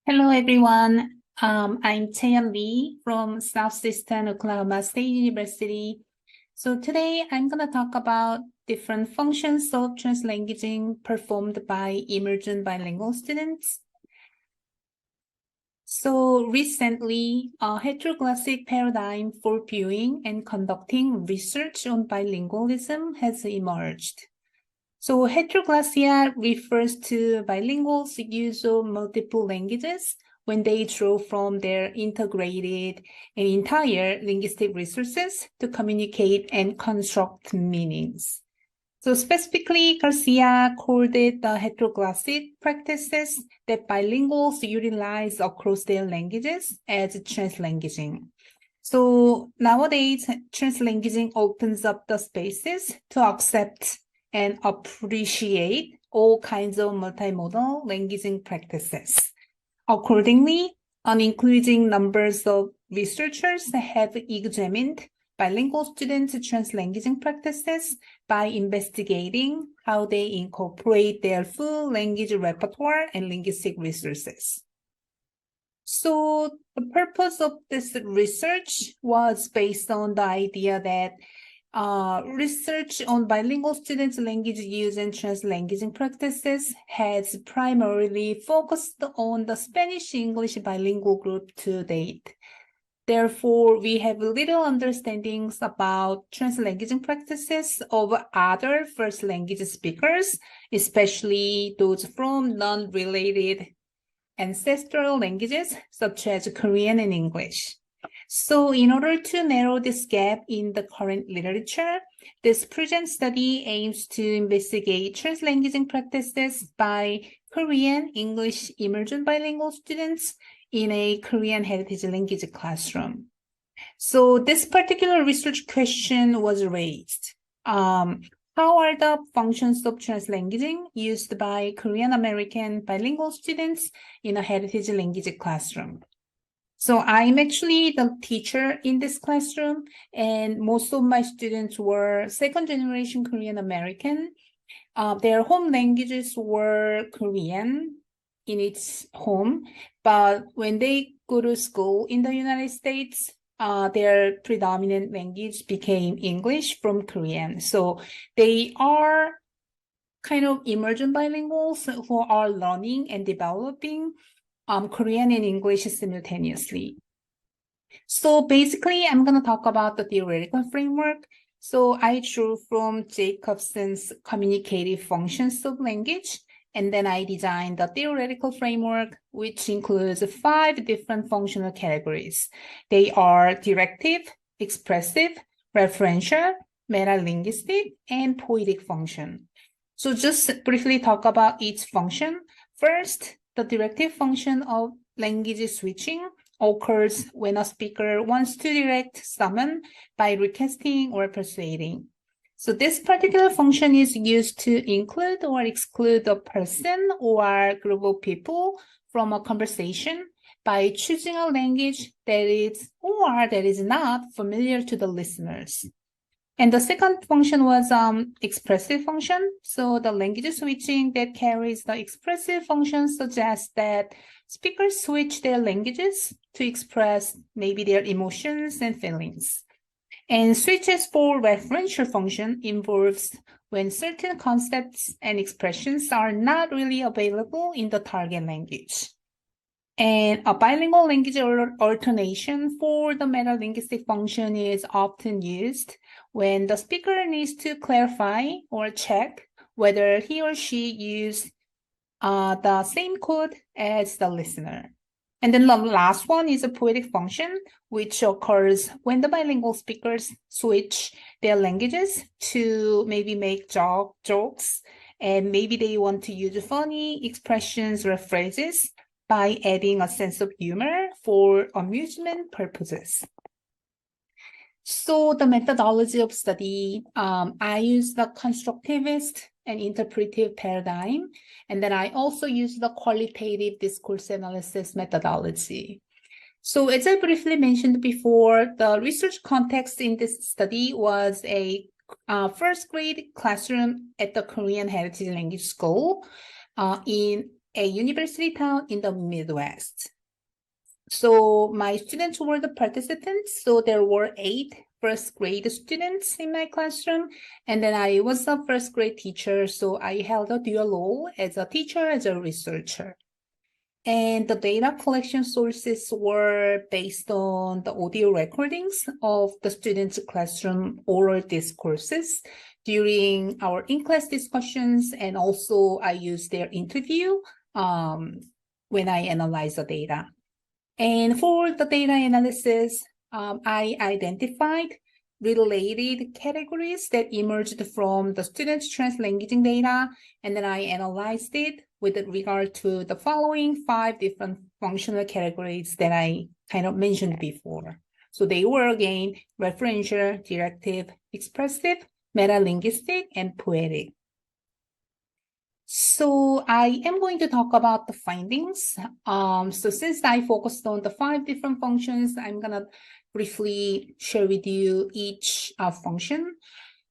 Hello, everyone. I'm Chaehyun from Southeastern Oklahoma State University. So today I'm going to talk about different functions of translanguaging performed by emergent bilingual students. So recently, a heteroglassic paradigm for viewing and conducting research on bilingualism has emerged. So heteroglossia refers to bilinguals' use of multiple languages when they draw from their integrated and entire linguistic resources to communicate and construct meanings. So specifically, Garcia called it the heteroglossic practices that bilinguals utilize across their languages as translanguaging. So nowadays, translanguaging opens up the spaces to accept and appreciate all kinds of multimodal languaging practices. Accordingly, an increasing numbers of researchers have examined bilingual students' translanguaging practices by investigating how they incorporate their full language repertoire and linguistic resources. So the purpose of this research was based on the idea that research on bilingual students' language use and translanguaging practices has primarily focused on the Spanish-English bilingual group to date. Therefore, we have little understandings about translanguaging practices of other first language speakers, especially those from non-related ancestral languages such as Korean and English. So in order to narrow this gap in the current literature, this present study aims to investigate translanguaging practices by Korean, English, emergent bilingual students in a Korean heritage language classroom. So this particular research question was raised. How are the functions of translanguaging used by Korean American bilingual students in a heritage language classroom? So I'm actually the teacher in this classroom, and most of my students were second generation Korean American. Their home languages were Korean in its home, but when they go to school in the United States, their predominant language became English from Korean. So they are kind of emergent bilinguals who are learning and developing Korean and English simultaneously. So basically, I'm going to talk about the theoretical framework. So I drew from Jacobson's communicative functions of language, and then I designed the theoretical framework, which includes 5 different functional categories. They are directive, expressive, referential, metalinguistic, and poetic function. So just briefly talk about each function. First, the directive function of language switching occurs when a speaker wants to direct someone by requesting or persuading. So this particular function is used to include or exclude a person or group of people from a conversation by choosing a language that is or that is not familiar to the listeners. And the second function was expressive function. So the language switching that carries the expressive function suggests that speakers switch their languages to express maybe their emotions and feelings. And switches for referential function involves when certain concepts and expressions are not really available in the target language. And a bilingual language alternation for the metalinguistic function is often used when the speaker needs to clarify or check whether he or she used the same code as the listener. And then the last one is a poetic function, which occurs when the bilingual speakers switch their languages to maybe make jokes, and maybe they want to use funny expressions or phrases by adding a sense of humor for amusement purposes. So the methodology of study, I use the constructivist and interpretive paradigm, and then I also use the qualitative discourse analysis methodology. So as I briefly mentioned before, the research context in this study was a first grade classroom at the Korean Heritage Language School in a university town in the Midwest. So my students were the participants. So there were 8 first grade students in my classroom. And then I was a first grade teacher. So I held a dual role as a teacher, as a researcher. And the data collection sources were based on the audio recordings of the students' classroom oral discourses during our in-class discussions. And also I used their interview when I analyzed the data. And for the data analysis, I identified related categories that emerged from the students' translanguaging data, and then I analyzed it with regard to the following 5 different functional categories that I kind of mentioned before. So they were, again, referential, directive, expressive, metalinguistic, and poetic. So I am going to talk about the findings. So since I focused on the 5 different functions, I'm going to briefly share with you each function.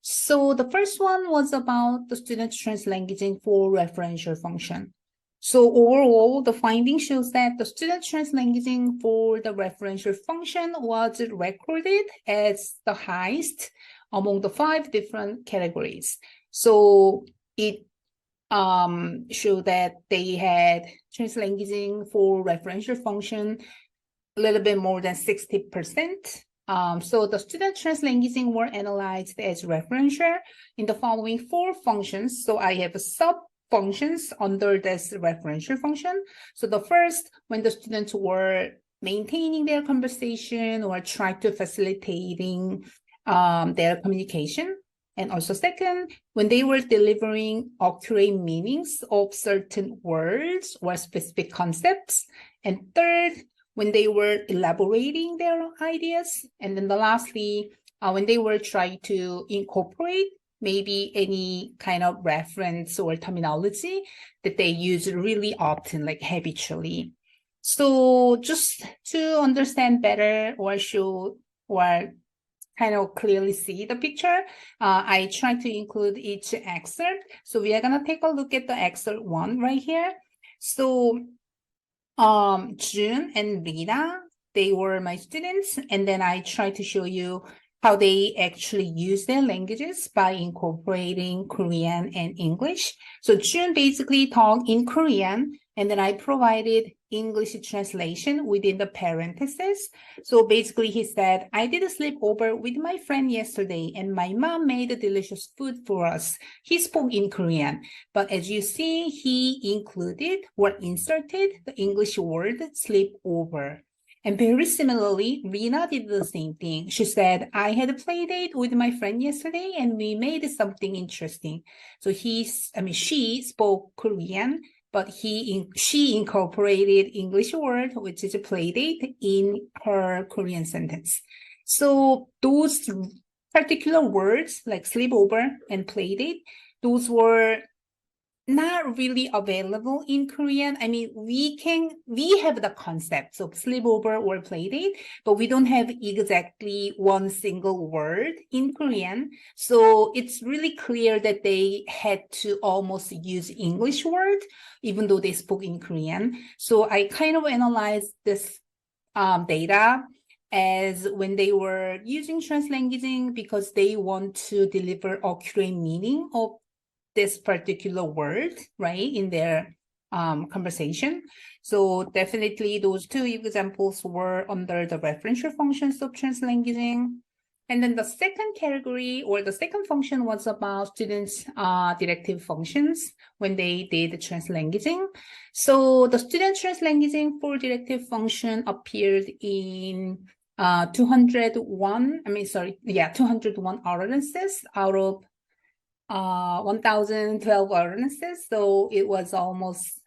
So the first one was about the students' translanguaging for referential function. So overall, the finding shows that the students' translanguaging for the referential function was recorded as the highest among the 5 different categories. So it show that they had translanguaging for referential function a little bit more than 60%. So the student translanguaging were analyzed as referential in the following 4 functions. So I have sub-functions under this referential function. So the first, when the students were maintaining their conversation or trying to facilitating their communication. And also second, when they were delivering accurate meanings of certain words or specific concepts. And third, when they were elaborating their ideas. And then lastly, when they were trying to incorporate maybe any kind of reference or terminology that they use really often, like habitually. So just to understand better or show or kind of clearly see the picture, I try to include each excerpt. So we are going to take a look at the excerpt 1 right here. So June and Rita, they were my students, and then I try to show you how they actually use their languages by incorporating Korean and English. So June basically talked in Korean, and then I provided English translation within the parentheses. So basically he said, I did a sleepover with my friend yesterday and my mom made a delicious food for us. He spoke in Korean, but as you see, he included or inserted the English word sleepover. And very similarly, Rina did the same thing. She said, I had a play date with my friend yesterday and we made something interesting. So she spoke Korean, but she incorporated English word, which is a play date, in her Korean sentence. So those particular words like sleepover and play date, those were not really available in Korean. I mean, we have the concepts of sleepover or play date, but we don't have exactly one single word in Korean. So it's really clear that they had to almost use English word, even though they spoke in Korean. So I kind of analyzed this data as when they were using translanguaging because they want to deliver accurate meaning of this particular word, right, in their conversation. So definitely those 2 examples were under the referential functions of translanguaging. And then the second category or the second function was about students' directive functions when they did translanguaging. So the student translanguaging for directive function appeared in 201 utterances out of 1,012 utterances, so it was almost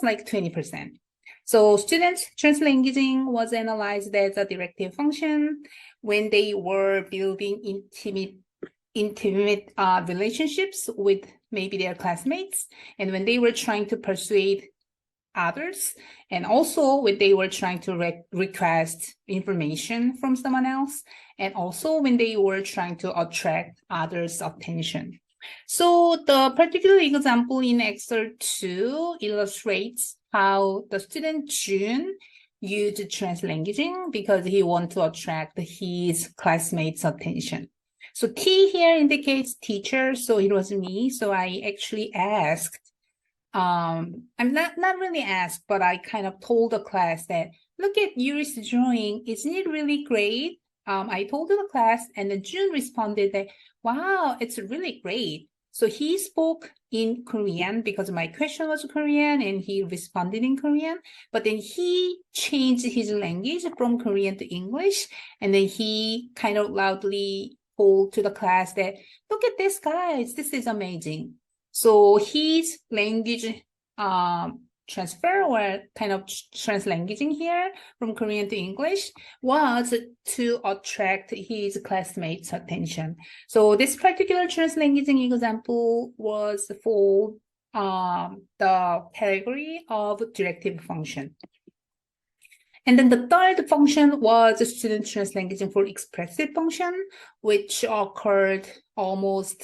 like 20%. So students' translanguaging was analyzed as a directive function when they were building intimate relationships with maybe their classmates, and when they were trying to persuade others, and also when they were trying to request information from someone else, and also when they were trying to attract others' attention. So the particular example in Excel 2 illustrates how the student June used translanguaging because he wanted to attract his classmates' attention. So T here indicates teacher, so it was me. So I actually asked, I'm not really asked, but I kind of told the class that, look at Yuri's drawing, isn't it really great? I told the class, and then June responded that, wow, it's really great. So he spoke in Korean because my question was Korean and he responded in Korean, but then he changed his language from Korean to English, and then he kind of loudly told to the class that, look at this, guys, this is amazing. So his language transfer or kind of translanguaging here from Korean to English was to attract his classmates' attention. So this particular translanguaging example was for the category of directive function. And then the third function was student translanguaging for expressive function, which occurred almost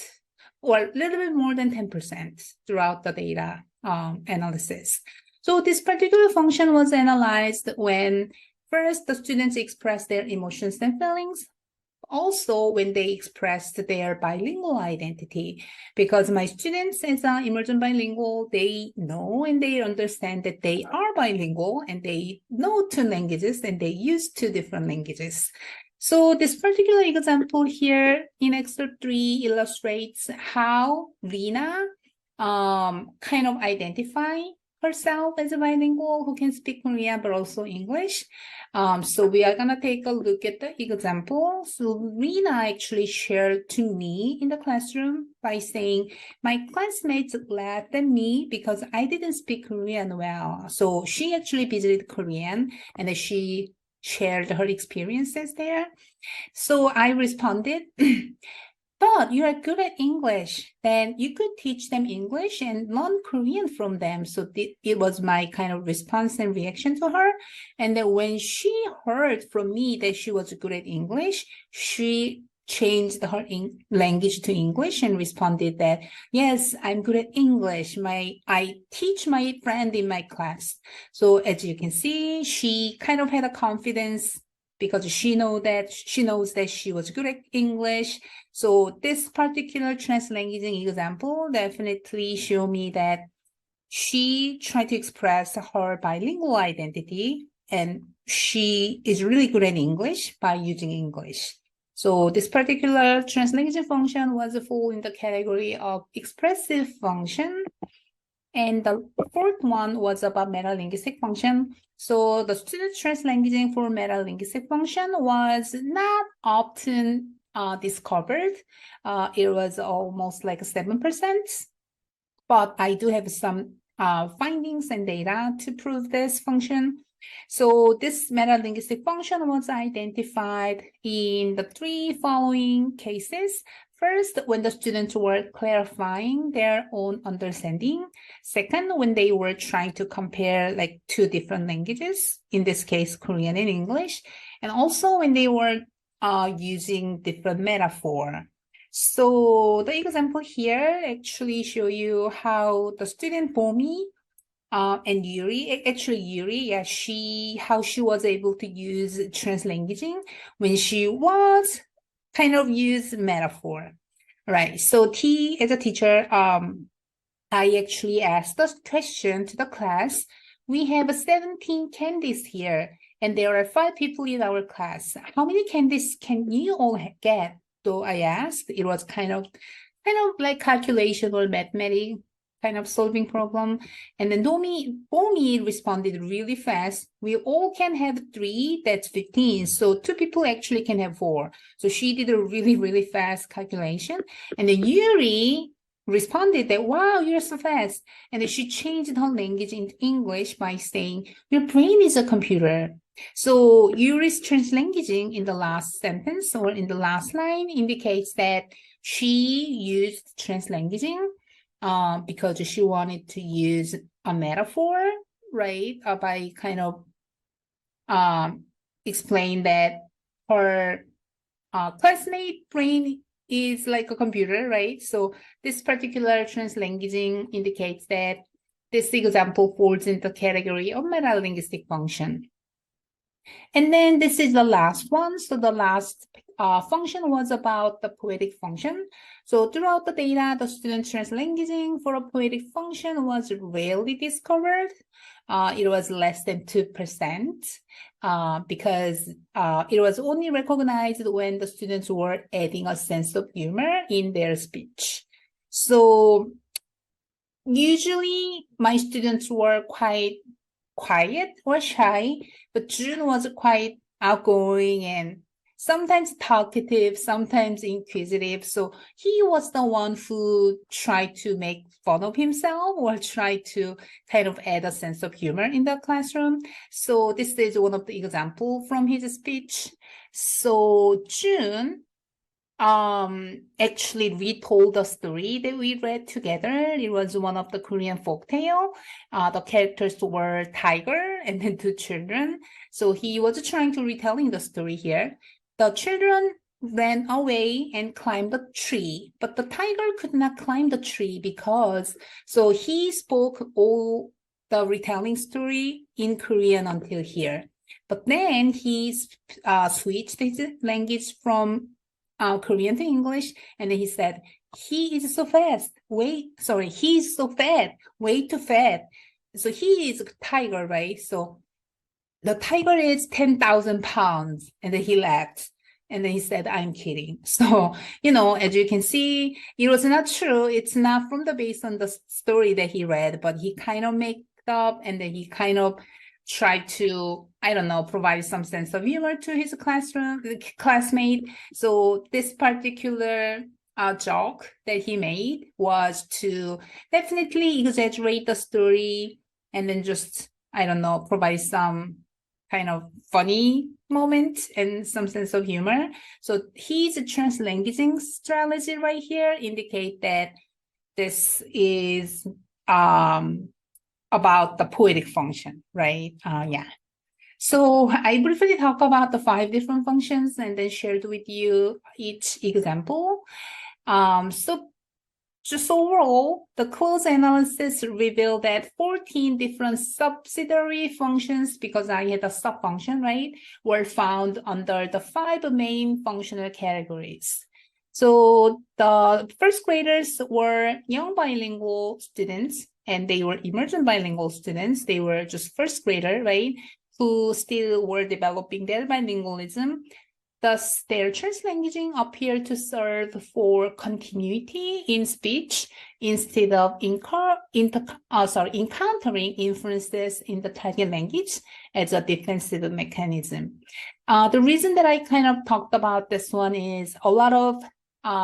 or a little bit more than 10% throughout the data analysis. So this particular function was analyzed when first the students expressed their emotions and feelings, also when they expressed their bilingual identity, because my students as an emergent bilingual, they know and they understand that they are bilingual and they know two languages and they use two different languages. So this particular example here in Excel 3 illustrates how Rina kind of identify herself as a bilingual who can speak Korean but also English. So we are gonna take a look at the example. So Rina actually shared to me in the classroom by saying, my classmates laughed at me because I didn't speak Korean well. So she actually visited Korean and she shared her experiences there. So I responded, but you are good at English, then you could teach them English and learn Korean from them. So it was my kind of response and reaction to her. And then when she heard from me that she was good at English, she changed her language to English and responded that, yes, I'm good at English. I teach my friend in my class. So as you can see, she kind of had a confidence because she knows that she was good at English. So this particular translanguaging example definitely show me that she tried to express her bilingual identity and she is really good at English by using English. So this particular translanguaging function was fall in the category of expressive function. And the fourth one was about metalinguistic function. So the student translanguaging for metalinguistic function was not often discovered. It was almost like 7%, but I do have some findings and data to prove this function. So this metalinguistic function was identified in the three following cases. First, when the students were clarifying their own understanding. Second, when they were trying to compare like two different languages, in this case, Korean and English, and also when they were using different metaphor. So the example here actually show you how the student Bomi and Yuri, actually Yuri, yeah, how she was able to use translanguaging when she was kind of use metaphor, right? So T, as a teacher, I actually asked the question to the class. We have 17 candies here, and there are 5 people in our class. How many candies can you all get? So I asked. It was kind of like calculation or mathematics kind of solving problem. And then Bomi responded really fast. We all can have 3, that's 15. So 2 people actually can have 4. So she did a really, really fast calculation. And then Yuri responded that, wow, you're so fast. And then she changed her language into English by saying, your brain is a computer. So Yuri's translanguaging in the last sentence or in the last line indicates that she used translanguaging because she wanted to use a metaphor, right? By kind of explain that her classmate brain is like a computer, right? So this particular translanguaging indicates that this example falls into the category of meta-linguistic function. And then this is the last one. So the last function was about the poetic function. So throughout the data, the student translanguaging for a poetic function was rarely discovered. It was less than 2% because it was only recognized when the students were adding a sense of humor in their speech. So usually my students were quite quiet or shy, but June was quite outgoing and sometimes talkative, sometimes inquisitive. So he was the one who tried to make fun of himself or tried to kind of add a sense of humor in the classroom. So this is one of the examples from his speech. So June actually retold the story that we read together. It was one of the Korean folktale. The characters were tiger and then two children. So he was trying to retelling the story here. The children ran away and climbed the tree, but the tiger could not climb the tree because, so he spoke all the retelling story in Korean until here. But then he switched his language from Korean to English, and then he said, he is so fast. He's so fat, way too fat. So he is a tiger, right? So the tiger is 10,000 pounds. And then he laughed. And then he said, I'm kidding. So, as you can see, it was not true. It's not from the based on the story that he read, but he kind of made up and then he kind of tried to, provide some sense of humor to his classmate. So this particular joke that he made was to definitely exaggerate the story and then just, provide some kind of funny moment and some sense of humor. So his translanguaging strategy right here indicate that this is about the poetic function, right? So I briefly talk about the 5 different functions and then shared with you each example. So just overall, the close analysis revealed that 14 different subsidiary functions, because I had a sub-function, right, were found under the 5 main functional categories. So the first graders were young bilingual students, and they were emergent bilingual students. They were just first grader, right, who still were developing their bilingualism. Thus, their translanguaging appeared to serve for continuity in speech instead of encountering influences in the target language as a defensive mechanism. The reason that I kind of talked about this one is a lot of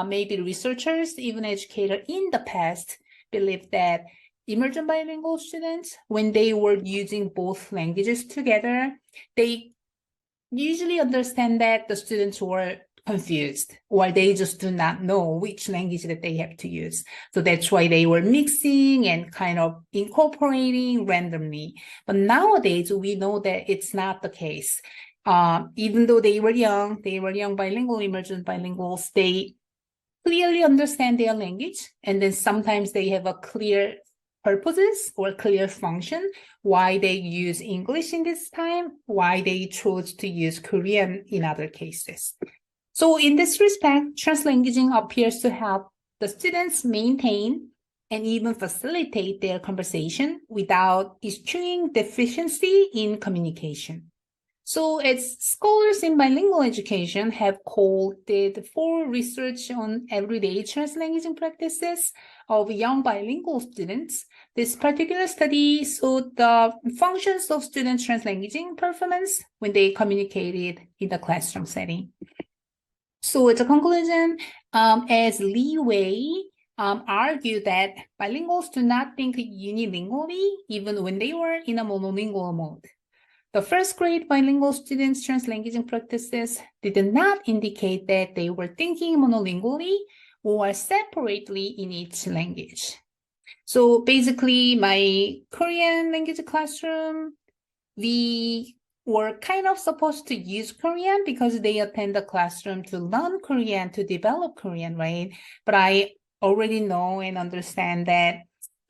maybe researchers, even educators in the past, believe that emergent bilingual students, when they were using both languages together, they usually understand that the students were confused or they just do not know which language that they have to use. So that's why they were mixing and kind of incorporating randomly. But nowadays, we know that it's not the case. Even though they were young bilingual, emergent bilinguals, they clearly understand their language. And then sometimes they have a clear purposes or clear function, why they use English in this time, why they chose to use Korean in other cases. So in this respect, translanguaging appears to help the students maintain and even facilitate their conversation without eschewing deficiency in communication. So as scholars in bilingual education have called it for research on everyday translanguaging practices of young bilingual students, this particular study showed the functions of student translanguaging performance when they communicated in the classroom setting. So as a conclusion, as Lee Wei argued that bilinguals do not think unilingually even when they were in a monolingual mode. The first grade bilingual students' translanguaging practices did not indicate that they were thinking monolingually or separately in each language. So basically, my Korean language classroom, we were kind of supposed to use Korean because they attend the classroom to learn Korean, to develop Korean, right? But I already know and understand that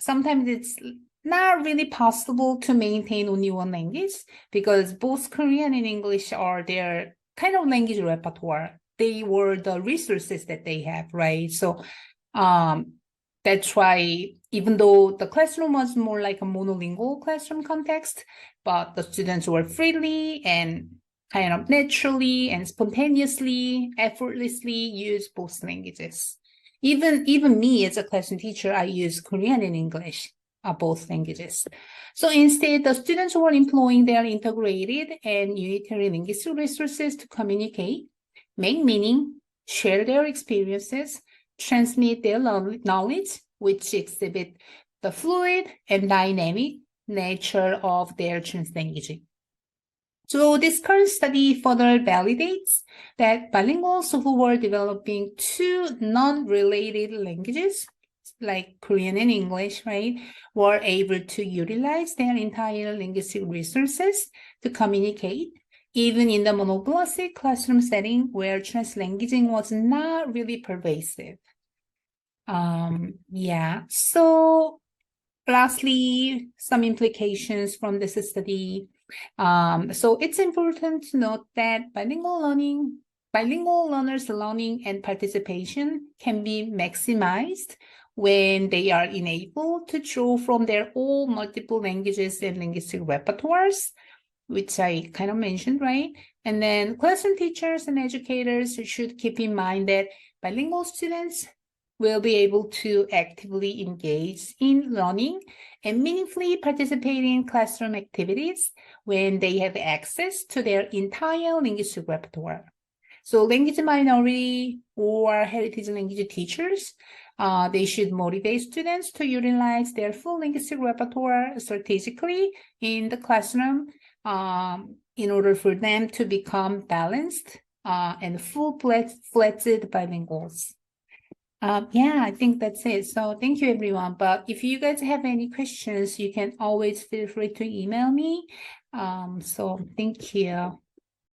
sometimes it's not really possible to maintain only one language because both Korean and English are their kind of language repertoire. They were the resources that they have, right? So that's why even though the classroom was more like a monolingual classroom context, but the students were freely and kind of naturally and spontaneously, effortlessly use both languages. Even me as a classroom teacher, I use Korean and English, both languages. So instead, the students were employing their integrated and unitary linguistic resources to communicate, make meaning, share their experiences, transmit their knowledge, which exhibit the fluid and dynamic nature of their translanguaging. So this current study further validates that bilinguals who were developing two non-related languages, like Korean and English, right, were able to utilize their entire linguistic resources to communicate, even in the monoglossic classroom setting where translanguaging was not really pervasive. Yeah, so lastly, some implications from this study. So it's important to note that bilingual learners' learning and participation can be maximized when they are enabled to draw from their own multiple languages and linguistic repertoires, which I kind of mentioned, right? And then classroom teachers and educators should keep in mind that bilingual students will be able to actively engage in learning and meaningfully participate in classroom activities when they have access to their entire linguistic repertoire. So language minority or heritage language teachers, they should motivate students to utilize their full linguistic repertoire strategically in the classroom in order for them to become balanced and full-fledged bilinguals. Yeah, I think that's it. So thank you, everyone. But if you guys have any questions, you can always feel free to email me. So thank you.